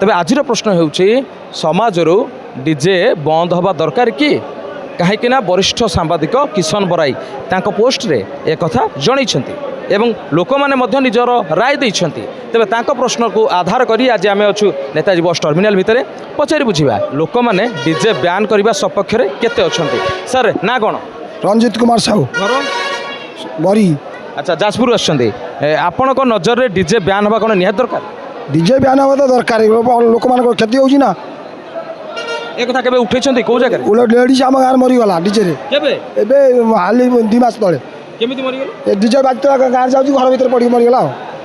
तेबे आजिर प्रश्न होउछि समाजरू डीजे बंद हवा दरकार कि कहीं वरिष्ठ सांबादिक किशन बराई तांको पोस्ट रे एक कथा जणैछंती एवं लोक माने निजर राय देइछंती। तेबे तांको प्रश्न को आधार करी आज आमे अछु नेताजी बस टर्मिनाल भितरे पचारि बुझिबा लोक माने डीजे बैन करबा सपक्ष रे केते अछंती। सर ना कोन? रंजित कुमार साहू घर बरी। अच्छा जाजपुर आछंती आपण को नजर रे डीजे बैन हवा कोन निहात दरकार? डीजे बैन हवा तो दरकार लोक मान क्षति होउछि ना। ए कथा केबे उठैछंती को जगह रे? लेडीज आम गाँव मरी गला डीजे रे केबे एबे हाली 2 मास तले केमिति मरि गेल? डीजे बाजता गाँव जाउछि घर भीतर पड़ी मरी गला।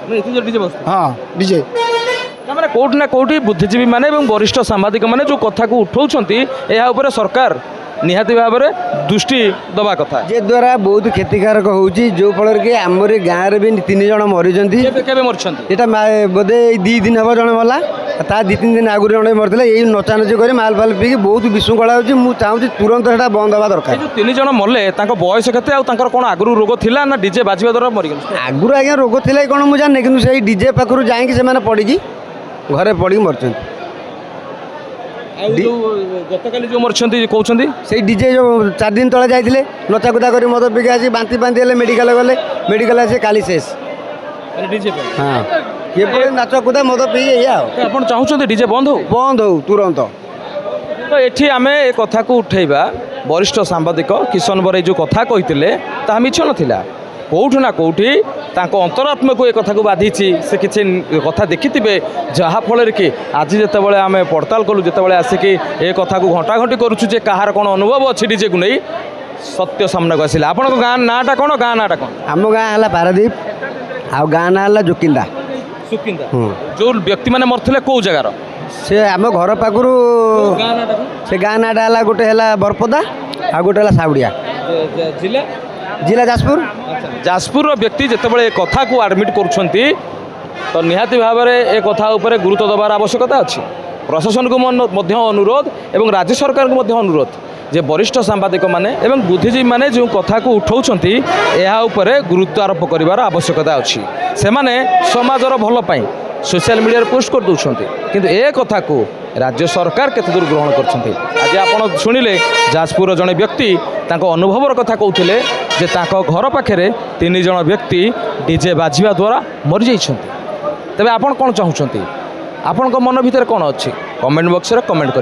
नै एति डीजे बस हाँ डीजे तामाने कोर्ट ना कोर्ट बुद्धिजीवी माने एवं वरिष्ठ सांबादिक माने जो कथा को उठाउछंती एहा ऊपर सरकार निहाती भाव में दृष्टि दबा कथा जे द्वारा बहुत क्षतिकारक होउची जो फल कि आमर गाँव में भी 3 जन मरीजंती। मरछंती बोधे 2 दिन हम जन मला ता 2-3 दिन आगु जन मरते यही नचानची कर माल फाल पी बहुत विशृंखला होची। मु चाहूँ तुरंत से बंद हवा दरकार। 3 जन मरले बयस केते आ कौन आगु रोग थिला ना डीजे बाजिबा द्वारा मरीगले? आगु आज्ञा रोग थिला कौन मुझे जाने कि से डीजे पाखु जाइए से पड़ी घरे पड़ी मरचंती। गतकाली जो मरछंती कहउछंती से डीजे जो 4 दिन तले जाइए नचाकुदा कर मद पिके आसी बांती बांती हेले मेडिकल गले मेडिकल आसी काली शेष। डीजे हाँ ये नाचकुदा मद पी आपण चाहूछंती डीजे बंद हो तुरंत। तो एठी आमे ए कथा को उठेबा वरिष्ठ सांबादिक किशन बराई जो कथा कहितिले ता मिछ नथिला। कौठु ना कौठी तांको अंतरात्मा को एक कथा को बाधी से किसी कथा देखिथिबे जहाँफल कि आज जितेबाला आम पड़ताल कलु जितेबाला आसिक ए कथा को घंटा घंटी करुचु जे कहार कौन अनुभव अच्छी डीजे को नहीं सत्य सामना को आसिला। आपण गाँ नाटा कौन? गाँ नाटा कौन? आम गाँ है पारादीप आ गाँ ना है जोकिंदा। सुकिंदा जो व्यक्ति मैंने मरते कौ जगार? से आम घर पाखु से गाँ नाटा है गोटे है बरपदा आ गोटे है साउड़िया जिला जिला जाजपुर। जाजपुर व्यक्ति जितेबाला कथा को आडमिट करुछंती तो निहाती भाव में ए कथा उपरे गुरुत्व दबार आवश्यकता अच्छी। प्रशासन को अनुरोध एवं राज्य सरकार को अनुरोध जे वरिष्ठ सांबादिक माने एवं बुद्धिजीवी माने जो कथा को उठाउछंती एहा उपरे गुरुत्व आरोप करिवार आवश्यकता अच्छी। से माने समाजर भल पाई सोशल मीडिया पोस्ट कर दउछंती किंतु ए कथा को राज्य सरकार केते दूर ग्रहण करछंती। आज आपण सुनिले जाजपुर जने व्यक्ति तांको अनुभवर कथा कहउथिले जे तांको घर पाखरे 3 जन व्यक्ति डीजे बाजिबा द्वारा मरि जाइछंती। तबे आपण कोन चाहुछंती? आपन को मन भीतर कोन अछि? कमेंट बॉक्स रे कमेंट कर।